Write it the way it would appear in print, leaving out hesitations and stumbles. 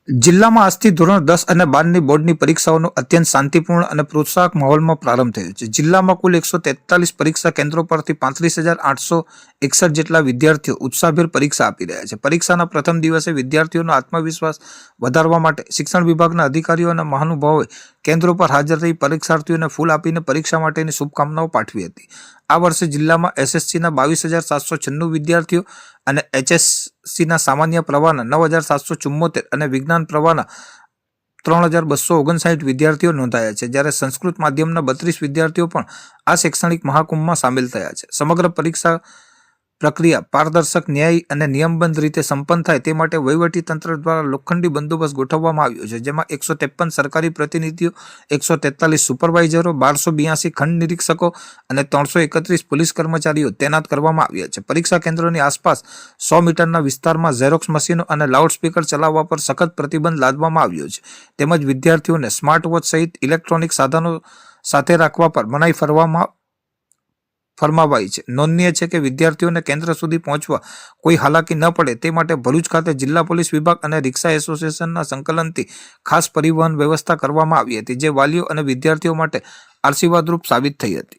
જિલ્લામાં આજથી ધોરણ 10 અને 12ની બોર્ડની પરીક્ષાઓનો અત્યંત શાંતિપૂર્ણ અને પ્રોત્સાહક માહોલમાં પ્રારંભ થયો છે. જિલ્લામાં કુલ 143 પરીક્ષા કેન્દ્રો પરથી 35,861 જેટલા વિદ્યાર્થીઓ ઉત્સાહભેર પરીક્ષા આપી રહ્યા છે. પરીક્ષાના પ્રથમ દિવસે વિદ્યાર્થીઓનો આત્મવિશ્વાસ વધારવા માટે શિક્ષણ વિભાગના અધિકારીઓ અને મહાનુભાવોએ કેન્દ્રો પર હાજર રહી પરીક્ષાર્થીઓને ફૂલ આપીને પરીક્ષા માટેની શુભકામનાઓ પાઠવી હતી. આ વર્ષે જિલ્લામાં એસએસસીના 22,796 વિદ્યાર્થીઓ અને એચએસસીના સામાન્ય પ્રવાહના 9,774 અને વિજ્ઞાન પ્રવાહના 3,259 વિદ્યાર્થીઓ નોંધાયા છે, જ્યારે સંસ્કૃત માધ્યમના 32 વિદ્યાર્થીઓ પણ આ શૈક્ષણિક મહાકુંભમાં સામેલ થયા છે. સમગ્ર પરીક્ષા પ્રક્રિયા પારદર્શક, ન્યાયી અને નિયમબદ્ધ રીતે સંપન્ન થાય તે માટે વહીવટીતંત્ર દ્વારા લોખંડી બંદોબસ્ત ગોઠવવામાં આવ્યો છે, જેમાં 153 સરકારી પ્રતિનિધિઓ, 143 સુપરવાઇઝરો, 1282 ખંડ નિરીક્ષકો અને 331 પોલીસ કર્મચારીઓ તૈનાત કરવામાં આવ્યા છે. પરીક્ષા કેન્દ્રોની આસપાસ 100 મીટરના વિસ્તારમાં ઝેરોક્સ મશીનો અને લાઉડસ્પીકર ચલાવવા પર સખત પ્રતિબંધ લાદવામાં આવ્યો છે, તેમજ વિદ્યાર્થીઓને સ્માર્ટ વોચ સહિત ઇલેક્ટ્રોનિક સાધનો સાથે રાખવા પર મનાઈ ફરમાવાઈ છે. નોંધનીય છે કે વિદ્યાર્થીઓને કેન્દ્ર સુધી પહોંચવા કોઈ હાલાકી ન પડે તે માટે ભરૂચ ખાતે જિલ્લા પોલીસ વિભાગ અને રિક્ષા એસોસિએશનના સંકલનથી ખાસ પરિવહન વ્યવસ્થા કરવામાં આવી હતી, જે વાલીઓ અને વિદ્યાર્થીઓ માટે આશીર્વાદરૂપ સાબિત થઈ હતી.